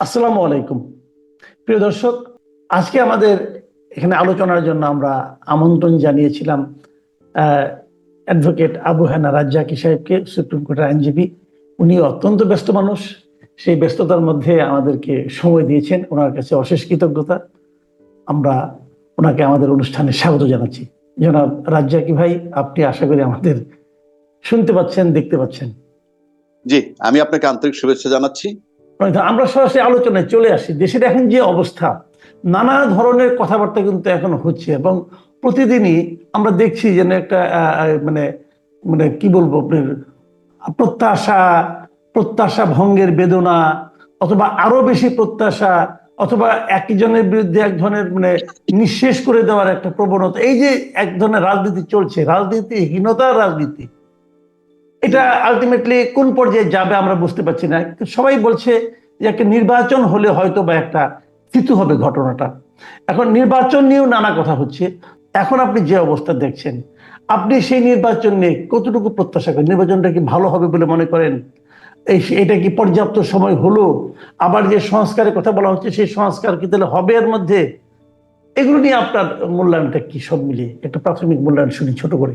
আসসালামু আলাইকুম। প্রিয় দর্শক, আজকে আমাদের এখানে আলোচনার জন্য আমরা আমন্ত্রণ জানিয়েছিলাম অ্যাডভোকেট আবু হেনা রাজ্জাকী সাহেবকে, সুপ্রিম কোর্টের আইনজীবী। উনি অত্যন্ত ব্যস্ত মানুষ, সেই ব্যস্ততার মধ্যে আমাদেরকে সময় দিয়েছেন, ওনার কাছে অশেষ কৃতজ্ঞতা। আমরা ওনাকে আমাদের অনুষ্ঠানে স্বাগত জানাচ্ছি। জনাব রাজ্জাকী ভাই, আপনি আশা করি আমাদের শুনতে পাচ্ছেন, দেখতে পাচ্ছেন। জি, আমি আপনাকে আন্তরিক শুভেচ্ছা জানাচ্ছি। আমরা সরাসরি আলোচনায় চলে আসি। দেশের এখন যে অবস্থা, নানা ধরনের কথাবার্তা কিন্তু এখন হচ্ছে এবং প্রতিদিনই আমরা দেখছি যেন একটা মানে মানে কি বলবো, আপনার প্রত্যাশা প্রত্যাশা ভঙ্গের বেদনা, অথবা আরো বেশি প্রত্যাশা, অথবা একজনের বিরুদ্ধে এক ধরনের নিঃশেষ করে দেওয়ার একটা প্রবণতা। এই যে এক ধরনের রাজনীতি চলছে, রাজনীতিহীনতার রাজনীতি, এটা আলটিমেটলি কোন পর্যায়ে যাবে আমরা বুঝতে পারছি না। সবাই বলছে যে একটা নির্বাচন হলে হয়তো বা একটা থিতু হবে ঘটনাটা। এখন নির্বাচন নিয়েও নানা কথা হচ্ছে। এখন আপনি যে অবস্থা দেখছেন, আপনি সেই নির্বাচন নিয়ে কতটুকু প্রত্যাশা করেন? নির্বাচনটা কি ভালো হবে বলে মনে করেন? এটা কি পর্যাপ্ত সময় হলো? আবার যে সংস্কারের কথা বলা হচ্ছে, সেই সংস্কার কি তাহলে হবে এর মধ্যে? এগুলো নিয়ে আপনার মূল্যায়নটা কি, সব মিলিয়ে একটা প্রাথমিক মূল্যায়ন শুনি ছোট করে।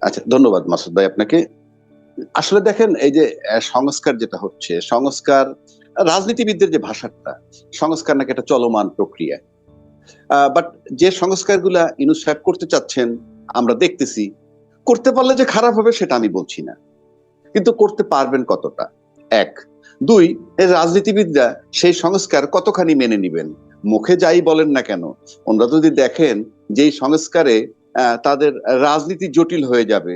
আচ্ছা, ধন্যবাদ মাসুদ ভাই আপনাকে। আসলে দেখেন, এই যে সংস্কার যেটা হচ্ছে, সংস্কার রাজনীতিবিদদের যে ভাষাটা, সংস্কার নাকি একটা চলমান প্রক্রিয়া। বাট যে সংস্কারগুলা ইউনূস সাহেব করতে চাচ্ছেন আমরা দেখতেছি, করতে পারলে যে খারাপ হবে সেটা আমি বলছি না, কিন্তু করতে পারবেন কতটা, এক। দুই, এই রাজনীতিবিদরা সেই সংস্কার কতখানি মেনে নিবেন। মুখে যাই বলেন না কেন, ওনারা যদি দেখেন যে এই সংস্কারে তাদের রাজনীতি জটিল হয়ে যাবে,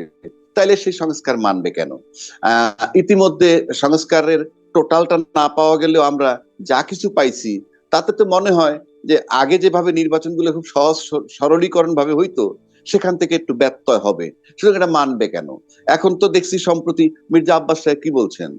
তাইলে সেই সংস্কার মানবে কেন? ইতিমধ্যে সংস্কারের টোটালটা না পাওয়া গেলেও আমরা যা কিছু পাইছি, তাতে তো মনে হয় যে আগে যেভাবে নির্বাচনগুলো খুব সহজ সরলীকরণ ভাবে হইতো, সেখান থেকে একটু ব্যত্যয় হবে। সুতরাং এটা মানবে কেন? এখন তো দেখছি সম্প্রতি মির্জা আব্বাস সাহেব কি বলছেন,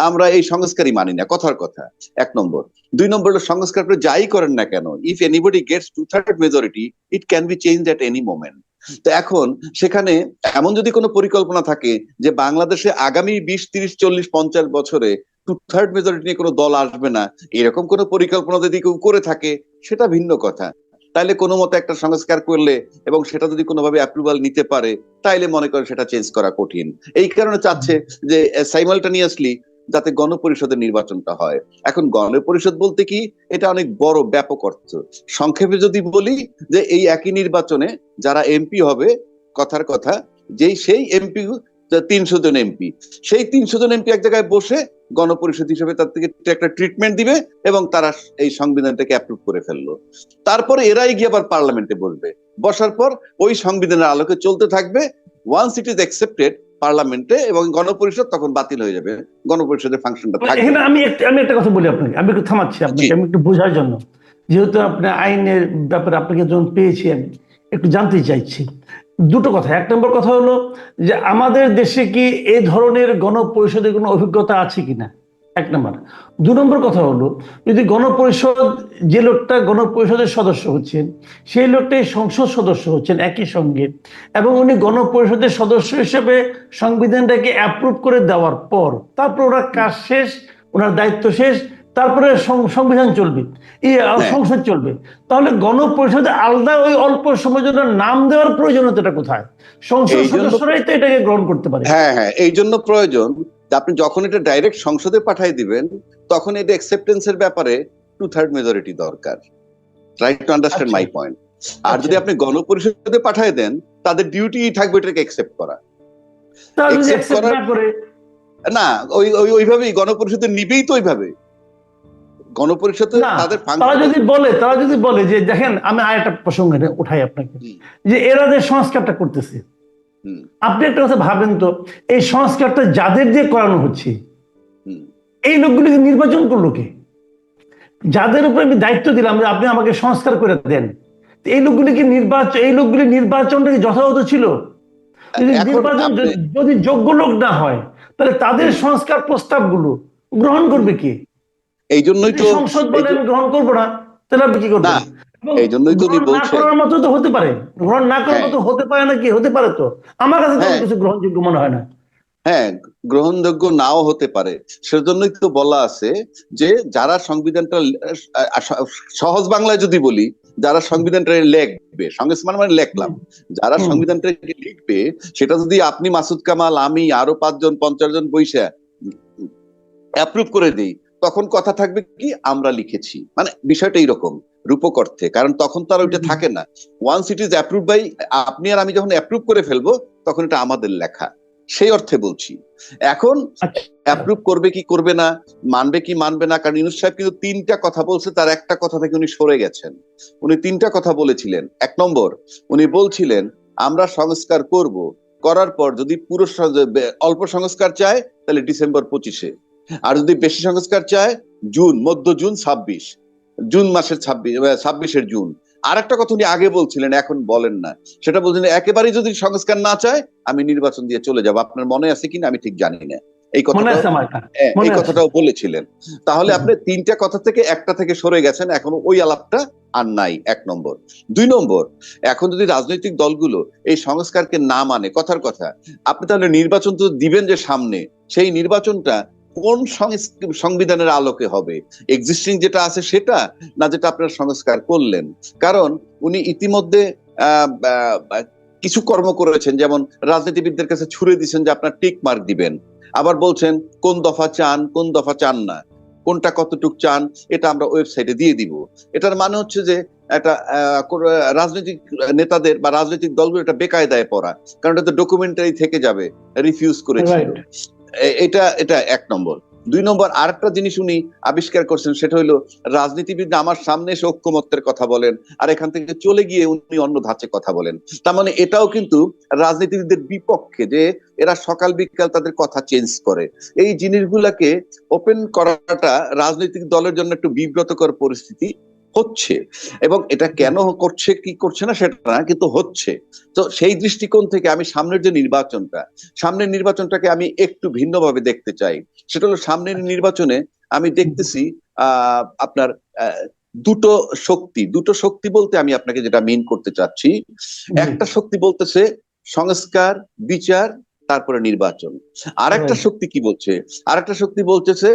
আমরা এই সংস্কারই মানি না, কথার কথা। এক নম্বর। দুই নম্বর হলো, সংস্কার করে যাই করেন না কেন, if anybody gets 2/3 majority, it can be change at any moment. তো এখন সেখানে এমন যদি কোনো পরিকল্পনা থাকে যে বাংলাদেশে আগামী 20, 30, 40, 50 বছরে 2/3 মেজরিটি নিয়ে কোনো দল আসবে না, এরকম কোনো পরিকল্পনা যদি কেউ করে থাকে, সেটা ভিন্ন কথা। তাইলে কোনো মতে একটা সংস্কার করলে এবং সেটা যদি কোনোভাবে অ্যাপ্রুভাল নিতে পারে, তাইলে মনে করেন সেটা চেঞ্জ করা কঠিন। এই কারণে চাচ্ছে যে সাইমালটেনিয়াসলি যাতে গণপরিষদের নির্বাচনটা হয়। এখন গণপরিষদ বলতে কি, এটা অনেক বড় ব্যাপক অর্থ। সংক্ষেপে যদি বলি যে এই একই নির্বাচনে যারা এমপি হবে, কথার কথা, সেই এমপি 300 জন এমপি, সেই 300 জন এমপি এক জায়গায় বসে গণপরিষদ হিসেবে তার থেকে একটা ট্রিটমেন্ট দিবে এবং তারা এই সংবিধানটাকে অ্যাপ্রুভ করে ফেললো। তারপরে এরাই গিয়ে আবার পার্লামেন্টে বসবে, বসার পর ওই সংবিধানের আলোকে চলতে থাকবে। ওয়ান্স ইট ইজ অ্যাকসেপ্টেড পার্লামেন্টে এবং গণপরিষদ, তখন বাতিল হয়ে যাবে, গণপরিষদের ফাংশনটা থাকবে এখানে না। আমি একটা কথা বলি আপনাকে, আমি একটু থামাচ্ছি আপনাকে, আমি একটু বোঝার জন্য। যেহেতু আপনি আইনের ব্যাপারে আপনাকে যখন পেয়েছি, আমি একটু জানতে চাইছি দুটো কথা। এক নম্বর কথা হলো যে আমাদের দেশে কি এই ধরনের গণপরিষদের কোনো অভিজ্ঞতা আছে কিনা, এক নম্বর। দু নম্বর কথা হলো, যদি গণপরিষদ, যে লোকটা গণপরিষদের সদস্য হচ্ছেন, সেই লোকটাই সংসদ সদস্য হচ্ছেন একই সঙ্গে, এবং উনি গণপরিষদের সদস্য হিসেবে সংবিধানটাকে অ্যাপ্রুভ করে দেওয়ার পর তারপর ওনার কাজ শেষ, ওনার দায়িত্ব শেষ, তারপরে সংবিধান চলবে, সংসদ চলবে, তাহলে গণপরিষদে আলাদা ওই অল্প সময়ের জন্য নাম দেওয়ার প্রয়োজনীয়তাটা কোথায়? সংসদ সদস্যরাই তো এটাকে গ্রহণ করতে পারে। হ্যাঁ হ্যাঁ, এই জন্য প্রয়োজন আপনি যখন এটা ডাইরেক্ট সংসদে পাঠিয়ে দিবেন, তখন এটা অ্যাকসেপ্টেন্সের ব্যাপারে 2/3 মেজরিটি দরকার। Try to understand my point. আর যদি আপনি গণপরিষদে পাঠিয়ে দেন, তাদের ডিউটি থাকবে এটাকে অ্যাকসেপ্ট করা। না, ওইভাবেই গণপরিষদে নিবেই তো ওইভাবে গণপরিষদে তাদের তারা যদি বলে যে দেখেন, আমি আরেকটা প্রসঙ্গে উঠাই আপনাকে, যে এরা যে সংস্কারটা করতেছে, আপনি একটা কথা ভাবেন তো, এই সংস্কারটা যাদের দিয়ে করানো হচ্ছে, এই লোকগুলিকে নির্বাচন করলো কে? যাদের উপরে আমি দায়িত্ব দিলাম যে আপনি আমাকে সংস্কার করে দেন, এই লোকগুলিকে নির্বাচনটা কি যথাযথ ছিল? যদি যোগ্য লোক না হয়, তাহলে তাদের সংস্কার প্রস্তাবগুলো গ্রহণ করবে কে? এই জন্যই তো সংসদ বলে আমি গ্রহণ করবো না, তাহলে আপনি কি করবেন? এই জন্যই তো না করার মতো তো হতে পারে, গ্রহণ না করার মতো হতে পারে না, কি হতে পারে? তো আমার কাছে তো কিছু গ্রহণযোগ্য মনে হয় না। হ্যাঁ, গ্রহণযোগ্য নাও হতে পারে। সেজন্যই তো বলা আছে যে যারা সংবিধানটা সহজ বাংলায় যদি বলি, যারা সংবিধানটা লিখবে, সংবিধান মানে লিখলাম, যারা হুম। সংবিধানটা লিখবে, সেটা যদি আপনি মাসুদ কামাল, আমি আরো 5 জন 50 জন বইসা অ্যাপ্রুভ করে দেই, তখন কথা থাকবে কি আমরা লিখেছি, মানে বিষয়টা এইরকম রূপক অর্থে, কারণ তখন তো আর ওইটা থাকে না। Once it is approve by, আপনি আর আমি যখন অ্যাপ্রুভ করে ফেলবো তখন এটা আমাদের লেখা, সেই অর্থে বলছি। এখন আচ্ছা। অ্যাপ্রুভ করবে কি করবে না, মানবে কি মানবে না, কারণ ইউনূস সাহেব কিন্তু 3টা কথা বলছে, তার একটা কথা থেকে উনি সরে গেছেন। উনি 3টা কথা বলেছিলেন। 1 নম্বর, উনি বলছিলেন আমরা সংস্কার করব, করার পর যদি পুরো অল্প সংস্কার চায় তাহলে ডিসেম্বর 25-এ, আর যদি বেশি সংস্কার চায় জুন, মধ্য জুন 26, জুন মাসের 26-এর জুন। আর একটা কথা উনি আগে বলছিলেন, এখন বলেন না, সেটা বলছিলেন একেবারেই যদি সংস্কার না চায় আমি নির্বাচন দিয়ে চলে যাব। আপনার মনে আছে কিনা আমি ঠিক জানি না এই মনে আছে কথাটাও, আমার এটা, হ্যাঁ, মনে এই আছে। কথাটাও বলেছিলেন। তাহলে আপনি 3টা কথা থেকে একটা থেকে সরে গেছেন, এখন ওই আলাপটা আর নাই। 1 নম্বর। 2 নম্বর, এখন যদি রাজনৈতিক দলগুলো এই সংস্কারকে না মানে, কথার কথা, আপনি তাহলে নির্বাচন তো দিবেন যে সামনে, সেই নির্বাচনটা কোন সংবিধানের আলোকে হবে? এক্সিস্টিং যেটা আছে সেটা, না যেটা আপনারা সংস্কার করলেন? কারণ উনি ইতিমধ্যে আহ, আহ, কিছু কর্ম করেছেন, যেমন রাজনীতিবিদদের কাছে ছুড়ে দিচ্ছেন যে আপনার টিক মার্ক দিবেন, আবার বলছেন কোন দফা চান কোন দফা চান না, কোনটা কতটুক চান এটা আমরা ওয়েবসাইটে দিয়ে দিব। এটার মানে হচ্ছে যে একটা রাজনৈতিক নেতাদের বা রাজনৈতিক দলগুলো এটা বেকায়দায় পড়া, কারণ এটা তো ডকুমেন্টারি থেকে যাবে রিফিউজ করেছিল। রাইট। এটা এটা 1 নম্বর। 2 নম্বর, আরেকটা জিনিস উনি আবিষ্কার করছেন, সেটা হলো রাজনীতিবিদ আমার সামনে এসে ঐক্যমত্যের কথা বলেন, আর এখান থেকে চলে গিয়ে উনি অন্য ধাঁচে কথা বলেন। তার মানে এটাও কিন্তু রাজনীতিবিদদের বিপক্ষে, যে এরা সকাল বিকাল তাদের কথা চেঞ্জ করে। এই জিনিসগুলাকে ওপেন করাটা রাজনৈতিক দলের জন্য একটু বিব্রতকর পরিস্থিতি হচ্ছে, এবং এটা কেন করছে কি করছে না সেটা না, কিন্তু হচ্ছে। তো সেই দৃষ্টিকোণ থেকে আমি সামনের নির্বাচনটাকে আমি একটু ভিন্নভাবে দেখতে চাই। সেটা হলো সামনের নির্বাচনে আমি দেখতেছি আপনার দুটো শক্তি বলতে আমি আপনাকে যেটা মিন করতে চাচ্ছি, একটা শক্তি বলতেছে সংস্কার, বিচার, তারপরে নির্বাচন। আর একটা শক্তি কি বলছে, আর একটা শক্তি বলতেছে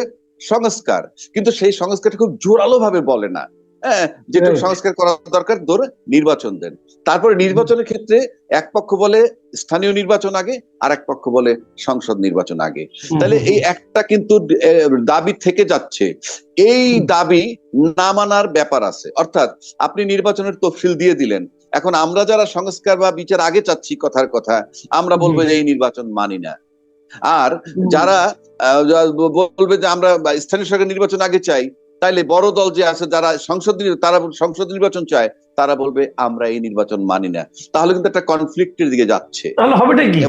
সংস্কার, কিন্তু সেই সংস্কারটা খুব জোরালো ভাবে বলে না। হ্যাঁ, যেটুকু সংস্কার করা দরকার ধরে নির্বাচন দেন। তারপরে নির্বাচনের ক্ষেত্রে এক পক্ষ বলে স্থানীয় নির্বাচন আগে, আর এক পক্ষ বলে সংসদ নির্বাচন আগে। তাহলে এই একটা কিন্তু দাবি থেকে যাচ্ছে, এই দাবি না মানার ব্যাপার আছে। অর্থাৎ আপনি নির্বাচনের তফসিল দিয়ে দিলেন, এখন আমরা যারা সংস্কার বা বিচার আগে চাচ্ছি, কথার কথা আমরা বলবো যে এই নির্বাচন মানি না। আর যারা বলবে যে আমরা স্থানীয় সরকার নির্বাচন আগে চাই, তাইলে বড় দল যে আছে যারা সংসদ নির্বাচন চায়, তারা বলবে আমরা এই নির্বাচন মানি না। তাহলে কিন্তু একটা কনফ্লিক্টের দিকে যাচ্ছে। তাহলে হবেটা কি?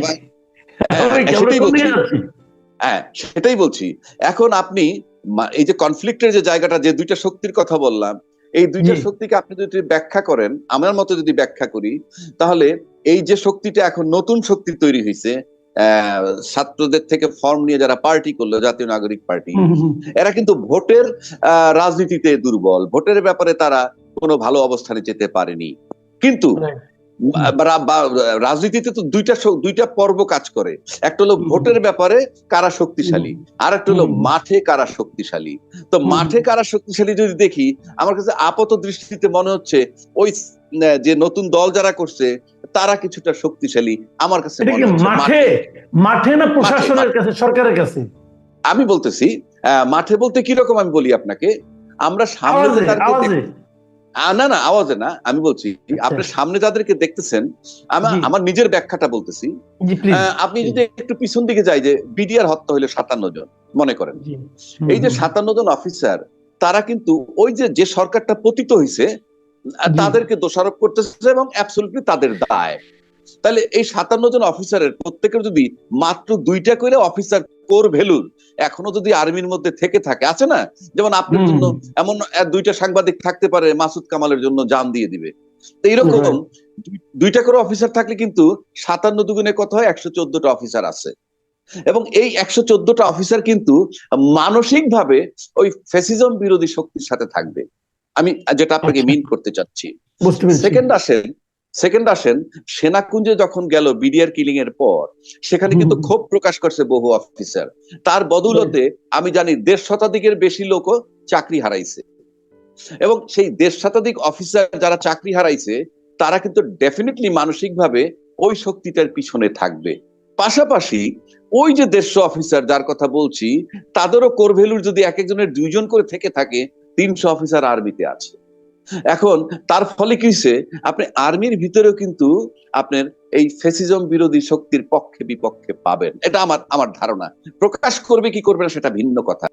সেটাই বলছি, হ্যাঁ সেটাই বলছি। এখন আপনি এই যে কনফ্লিক্টের যে জায়গাটা, যে দুইটা শক্তির কথা বললাম, এই দুইটা শক্তিকে আপনি যদি ব্যাখ্যা করেন, আমার মতো যদি ব্যাখ্যা করি, তাহলে এই যে শক্তিটা এখন নতুন শক্তি তৈরি হয়েছে, ছাত্রদের থেকে ফর্ম নিয়ে যারা পার্টি করলো, জাতীয় নাগরিক পার্টি, এরা কিন্তু ভোটের রাজনীতিতে দুর্বল, ভোটের ব্যাপারে তারা কোনো ভালো অবস্থানে যেতে পারেনি। কিন্তু রাজনীতিতে তো দুইটা পর্ব কাজ করে, একটা হলো ভোটের ব্যাপারে কারা শক্তিশালী, আর একটা হলো মাঠে কারা শক্তিশালী। তো মাঠে কারা শক্তিশালী যদি দেখি, আমার কাছে আপাত দৃষ্টিতে মনে হচ্ছে ওই যে নতুন দল যারা করছে তারা কিছুটা শক্তিশালী আমার কাছে মনে হচ্ছে। মাঠে না প্রশাসনের কাছে, সরকারের কাছে? আমি বলতেছি মাঠে বলতে কিরকম, আমি বলি আপনাকে, আমরা সামনে না আওয়াজে না, আমি বলছি আপনার সামনে যাদেরকে দেখতেছেন, আমার নিজের ব্যাখ্যাটা বলতেছি। আপনি যদি একটু পিছন দিকে যাই, যে বিডিআর হত্যা হইলো 57 জন, মনে করেন এই যে 57 জন অফিসার, তারা কিন্তু ওই যে সরকারটা পতিত হয়েছে তাদেরকে দোষারোপ করতেছে, এবং অ্যাবসলিউটলি তাদের দায়। তাহলে এই 57 জন অফিসারের প্রত্যেকের যদি মাত্র 2টা করে অফিসার কোর ভ্যালুর এখনো যদি আর্মির মধ্যে থেকে থাকে, আছে না, যেমন আপনার জন্য এমন 2টা সাংবাদিক থাকতে পারে, মাসুদ কামালের জন্য জান দিয়ে দিবে। তো এইরকম 2টা করে অফিসার থাকলে কিন্তু 57 দুগুণে কত হয়, 114টা অফিসার আছে। এবং এই 114টা অফিসার কিন্তু মানসিক ভাবে ওই ফ্যাসিজম বিরোধী শক্তির সাথে থাকবে, আমি যেটা আপনাকে মিন করতে চাচ্ছি। সেকেন্ড আসেন, সেকেন্ড আসেন, সেনাকুঞ্জে যখন গেল বিডিআর কিলিং এর পর, সেখানে কিন্তু ক্ষোভ প্রকাশ করছে বহু অফিসার। তার বদৌলতে আমি জানি 1.5 শতাধিকের বেশি লোকও চাকরি হারাইছে। এবং সেই 1.5 শতাধিক অফিসার যারা চাকরি হারাইছে, তারা কিন্তু ডেফিনেটলি মানসিকভাবে ওই শক্তিটার পিছনে থাকবে। পাশাপাশি ওই যে 150 অফিসার যার কথা বলছি, তাদেরও কোর ভ্যালুর যদি এক একজনের 2 জন করে থেকে থাকে, 300 অফিসার আর্মিতে আছে। এখন তার ফলে কি হইছে, আপনি আর্মির ভিতরেও কিন্তু আপনার এই ফ্যাসিজম বিরোধী শক্তির পক্ষে বিপক্ষে পাবেন। এটা আমার ধারণা। প্রকাশ করবে কি করবে না সেটা ভিন্ন কথা।